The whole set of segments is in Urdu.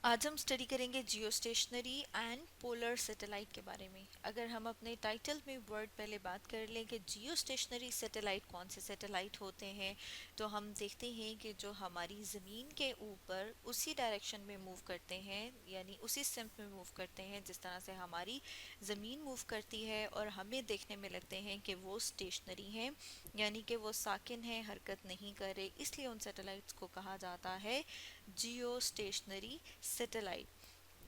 آج ہم اسٹڈی کریں گے geostationary and polar satellite کے بارے میں۔ اگر ہم اپنے ٹائٹل میں ورڈ پہلے بات کر لیں کہ جیو اسٹیشنری سیٹلائٹ کون سے سیٹلائٹ ہوتے ہیں، تو ہم دیکھتے ہیں کہ جو ہماری زمین کے اوپر اسی ڈائریکشن میں موو کرتے ہیں، یعنی اسی سمت میں موو کرتے ہیں جس طرح سے ہماری زمین موو کرتی ہے، اور ہمیں دیکھنے میں لگتے ہیں کہ وہ اسٹیشنری ہیں، یعنی کہ وہ ساکن ہیں، حرکت نہیں کر رہے، اس لیے ان سیٹلائٹس کو کہا جاتا ہے جیو اسٹیشنری سیٹلائٹ۔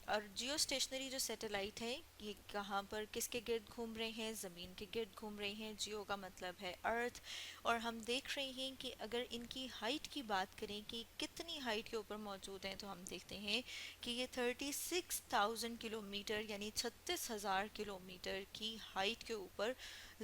اور جیو اسٹیشنری جو سیٹلائٹ ہے یہ کہاں پر کس کے گرد گھوم رہے ہیں؟ زمین کے گرد گھوم رہے ہیں۔ جیو کا مطلب ہے ارتھ، اور ہم دیکھ رہے ہیں کہ اگر ان کی ہائٹ کی بات کریں کہ کتنی ہائٹ کے اوپر موجود ہیں، تو ہم دیکھتے ہیں کہ یہ 36,000 کلومیٹر یعنی 36,000 کلومیٹر کی ہائٹ کے اوپر،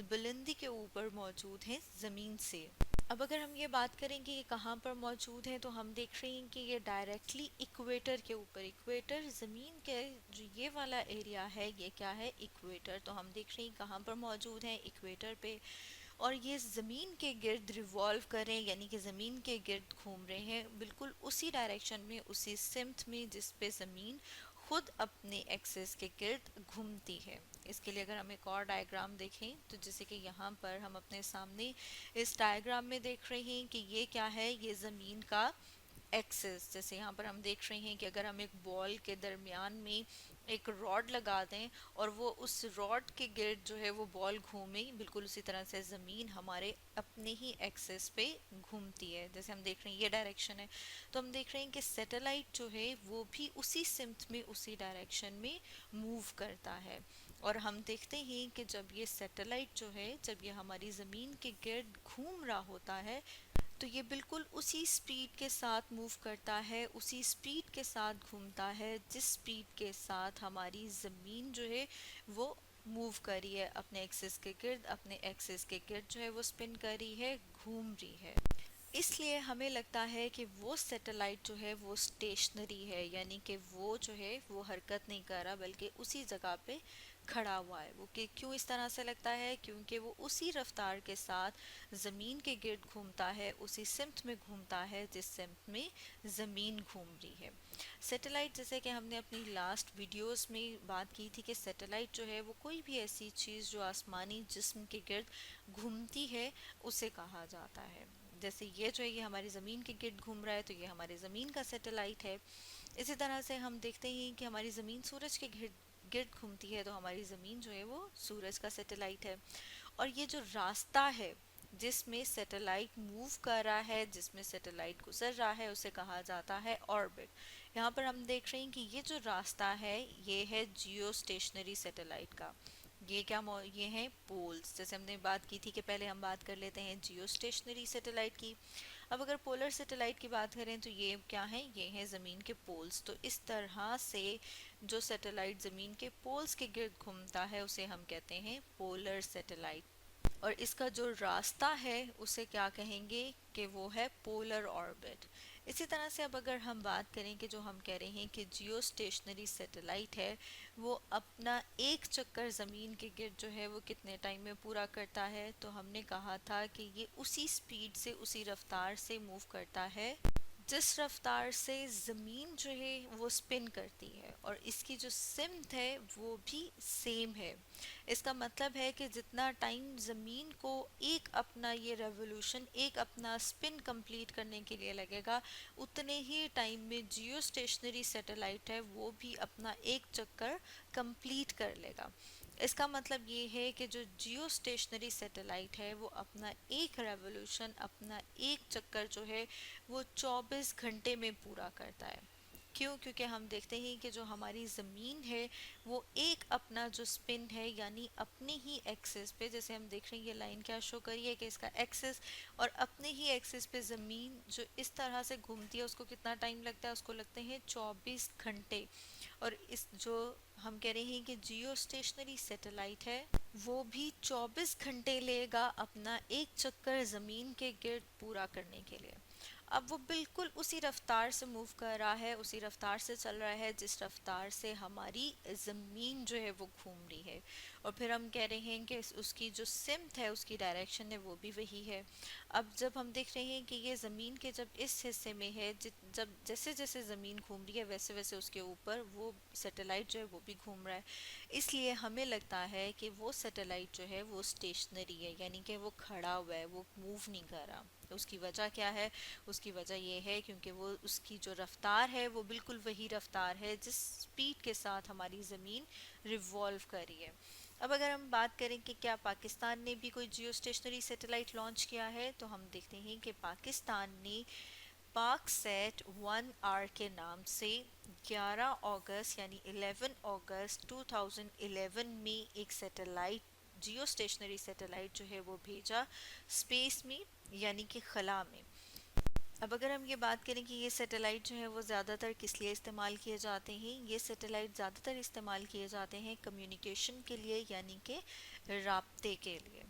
بلندی کے اوپر موجود ہیں زمین سے۔ اب اگر ہم یہ بات کریں کہ یہ کہاں پر موجود ہیں، تو ہم دیکھ رہے ہیں کہ یہ ڈائریکٹلی ایکویٹر کے اوپر، ایکویٹر زمین کے جو یہ والا ایریا ہے یہ کیا ہے؟ ایکویٹر۔ تو ہم دیکھ رہے ہیں کہاں پر موجود ہیں؟ ایکویٹر پہ، اور یہ زمین کے گرد ریوالو کر رہے ہیں، یعنی کہ زمین کے گرد گھوم رہے ہیں، بالکل اسی ڈائریکشن میں، اسی سمت میں جس پہ زمین خود اپنے ایکسس کے گرد گھومتی ہے۔ اس کے لیے اگر ہم ایک اور ڈائیگرام دیکھیں تو جیسے کہ یہاں پر ہم اپنے سامنے اس ڈائیگرام میں دیکھ رہے ہیں کہ یہ کیا ہے؟ یہ زمین کا ایکسس۔ جیسے یہاں پر ہم دیکھ رہے ہیں کہ اگر ہم ایک بال کے درمیان میں ایک راڈ لگا دیں اور وہ اس راڈ کے گرد جو ہے وہ بال گھومے، بالکل اسی طرح سے زمین ہمارے اپنے ہی ایکسس پہ گھومتی ہے۔ جیسے ہم دیکھ رہے ہیں یہ ڈائریکشن ہے، تو ہم دیکھ رہے ہیں کہ سیٹلائٹ جو ہے وہ بھی اسی سمت میں، اسی ڈائریکشن میں موو کرتا ہے۔ اور ہم دیکھتے ہیں کہ جب یہ سیٹلائٹ جو ہے، جب یہ ہماری زمین کے گرد گھوم رہا ہوتا ہے، تو یہ بالکل اسی سپیڈ کے ساتھ موو کرتا ہے، اسی سپیڈ کے ساتھ گھومتا ہے جس سپیڈ کے ساتھ ہماری زمین جو ہے وہ موو کر رہی ہے اپنے ایکسس کے گرد، اپنے ایکسس کے گرد جو ہے وہ سپن کر رہی ہے، گھوم رہی ہے۔ اس لیے ہمیں لگتا ہے کہ وہ سیٹلائٹ جو ہے وہ اسٹیشنری ہے، یعنی کہ وہ جو ہے وہ حرکت نہیں کر رہا بلکہ اسی جگہ پہ کھڑا ہوا ہے۔ وہ کہ کیوں اس طرح سے لگتا ہے؟ کیونکہ وہ اسی رفتار کے ساتھ زمین کے گرد گھومتا ہے، اسی سمت میں گھومتا ہے جس سمت میں زمین گھوم رہی ہے۔ سیٹلائٹ، جیسے کہ ہم نے اپنی لاسٹ ویڈیوز میں بات کی تھی کہ سیٹلائٹ جو ہے وہ کوئی بھی ایسی چیز جو آسمانی جسم کے گرد گھومتی ہے اسے کہا جاتا ہے۔ جیسے یہ جو ہے یہ ہماری زمین کے گرد گھوم رہا ہے تو یہ ہماری زمین کا سیٹلائٹ ہے۔ اسی طرح سے ہم دیکھتے ہیں کہ ہماری زمین سورج کے گرد گھومتی ہے، تو ہماری زمین جو ہے وہ سورج کا سیٹلائٹ ہے۔ اور یہ جو راستہ ہے جس میں سیٹلائٹ موو کر رہا ہے، جس میں سیٹلائٹ گزر رہا ہے، اسے کہا جاتا ہے آربٹ۔ یہاں پر ہم دیکھ رہے ہیں کہ یہ جو راستہ ہے یہ ہے جیو اسٹیشنری سیٹلائٹ کا۔ یہ کیا یہ ہیں پولز، جیسے ہم نے بات کی تھی کہ پہلے ہم بات کر لیتے ہیں جیو اسٹیشنری سیٹلائٹ کی۔ اب اگر پولر سیٹلائٹ کی بات کریں تو یہ کیا ہیں؟ یہ ہیں زمین کے پولز۔ تو اس طرح سے جو سیٹلائٹ زمین کے پولز کے گرد گھومتا ہے اسے ہم کہتے ہیں پولر سیٹلائٹ، اور اس کا جو راستہ ہے اسے کیا کہیں گے؟ کہ وہ ہے پولر آربٹ۔ اسی طرح سے اب اگر ہم بات کریں کہ جو ہم کہہ رہے ہیں کہ جیو اسٹیشنری سیٹلائٹ ہے، وہ اپنا ایک چکر زمین کے گرد جو ہے وہ کتنے ٹائم میں پورا کرتا ہے؟ تو ہم نے کہا تھا کہ یہ اسی سپیڈ سے، اسی رفتار سے موو کرتا ہے جس رفتار سے زمین جو ہے وہ سپن کرتی ہے، اور اس کی جو سمت ہے وہ بھی سیم ہے۔ اس کا مطلب ہے کہ جتنا ٹائم زمین کو ایک اپنا یہ ریولوشن، ایک اپنا سپن کمپلیٹ کرنے کے لیے لگے گا، اتنے ہی ٹائم میں جیو اسٹیشنری سیٹلائٹ ہے وہ بھی اپنا ایک چکر کمپلیٹ کر لے گا۔ اس کا مطلب یہ ہے کہ جو جیو اسٹیشنری سیٹلائٹ ہے وہ اپنا ایک ریولوشن، اپنا ایک چکر جو ہے وہ 24 گھنٹے میں پورا کرتا ہے۔ کیوں؟ کیونکہ ہم دیکھتے ہیں کہ جو ہماری زمین ہے وہ ایک اپنا جو سپن ہے، یعنی اپنے ہی ایکسس پہ، جیسے ہم دیکھ رہے ہیں یہ لائن کیا شو کری ہے کہ اس کا ایکسس، اور اپنے ہی ایکسس پہ زمین جو اس طرح سے گھومتی ہے اس کو کتنا ٹائم لگتا ہے؟ اس کو لگتے ہیں 24 گھنٹے۔ اور اس جو ہم کہہ رہے ہیں کہ جیو اسٹیشنری سیٹلائٹ ہے وہ بھی 24 گھنٹے لے گا اپنا ایک چکر زمین کے گرد پورا کرنے کے لیے۔ اب وہ بالکل اسی رفتار سے موو کر رہا ہے، اسی رفتار سے چل رہا ہے جس رفتار سے ہماری زمین جو ہے وہ گھوم رہی ہے، اور پھر ہم کہہ رہے ہیں کہ اس کی جو سمت ہے، اس کی ڈائریکشن ہے، وہ بھی وہی ہے۔ اب جب ہم دیکھ رہے ہیں کہ یہ زمین کے جب اس حصے میں ہے، جب جیسے جیسے زمین گھوم رہی ہے ویسے ویسے اس کے اوپر وہ سیٹلائٹ جو ہے وہ بھی گھوم رہا ہے، اس لیے ہمیں لگتا ہے کہ وہ سیٹلائٹ جو ہے وہ اسٹیشنری ہے، یعنی کہ وہ کھڑا ہوا ہے، وہ موو نہیں کر رہا۔ اس کی وجہ کیا ہے؟ اس کی وجہ یہ ہے کیونکہ وہ اس کی جو رفتار ہے وہ بالکل وہی رفتار ہے جس سپیڈ کے ساتھ ہماری زمین ریوالو کر رہی ہے۔ اب اگر ہم بات کریں کہ کیا پاکستان نے بھی کوئی جیو اسٹیشنری سیٹلائٹ لانچ کیا ہے، تو ہم دیکھتے ہیں کہ پاکستان نے پاک سیٹ 1R کے نام سے 11 اگست، یعنی 11 اگست 2011 میں ایک سیٹلائٹ، جیو اسٹیشنری سیٹلائٹ جو ہے وہ بھیجا اسپیس میں، یعنی کہ خلا میں۔ اب اگر ہم یہ بات کریں کہ یہ سیٹلائٹ جو ہے وہ زیادہ تر کس لیے استعمال کیے جاتے ہیں، یہ سیٹلائٹ زیادہ تر استعمال کیے جاتے ہیں کمیونیکیشن کے لیے، یعنی کہ رابطے کے لیے۔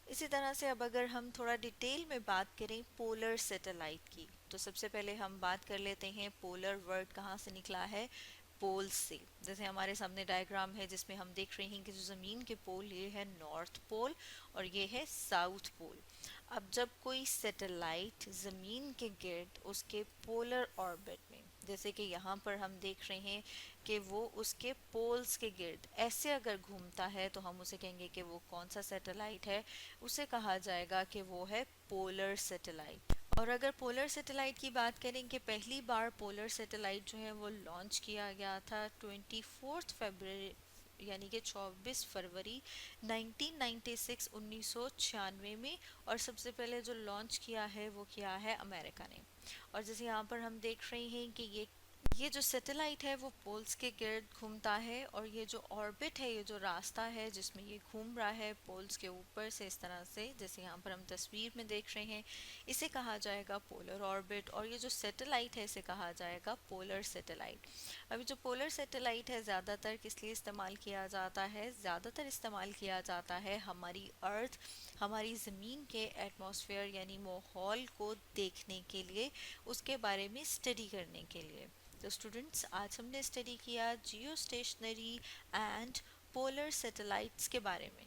اسی طرح سے اب اگر ہم تھوڑا ڈیٹیل میں بات کریں پولر سیٹلائٹ کی، تو سب سے پہلے ہم بات کر لیتے ہیں پولر ورڈ کہاں سے نکلا ہے، پول سے۔ جیسے ہمارے سامنے ڈائیگرام ہے جس میں ہم دیکھ رہے ہیں کہ جو زمین کے پول یہ ہے نارتھ پول اور یہ ہے ساؤتھ پول۔ اب جب کوئی سیٹلائٹ زمین کے گرد اس کے پولر آربٹ میں، جیسے کہ یہاں پر ہم دیکھ رہے ہیں کہ وہ اس کے پولز کے گرد ایسے اگر گھومتا ہے تو ہم اسے کہیں گے کہ وہ کون سا سیٹلائٹ ہے، اسے کہا جائے گا کہ وہ ہے پولر سیٹلائٹ۔ اور اگر پولر سیٹلائٹ کی بات کریں کہ پہلی بار پولر سیٹلائٹ جو ہے وہ لانچ کیا گیا تھا 24 فروری، یعنی کہ 24 فروری 1996 میں، اور سب سے پہلے جو لانچ کیا ہے وہ کیا ہے امریکہ نے۔ اور جیسے یہاں پر ہم دیکھ رہے ہیں کہ یہ جو سیٹلائٹ ہے وہ پولز کے گرد گھومتا ہے، اور یہ جو آربٹ ہے، یہ جو راستہ ہے جس میں یہ گھوم رہا ہے پولز کے اوپر سے اس طرح سے، جیسے یہاں پر ہم تصویر میں دیکھ رہے ہیں، اسے کہا جائے گا پولر آربٹ، اور یہ جو سیٹلائٹ ہے اسے کہا جائے گا پولر سیٹلائٹ۔ ابھی جو پولر سیٹلائٹ ہے زیادہ تر کس لیے استعمال کیا جاتا ہے؟ زیادہ تر استعمال کیا جاتا ہے ہماری ارتھ، ہماری زمین کے ایٹماسفیئر یعنی ماحول کو دیکھنے کے لیے، اس کے بارے میں اسٹڈی کرنے کے لیے۔ تو اسٹوڈنٹس، آج ہم نے اسٹڈی کیا geostationary and polar satellites کے بارے میں۔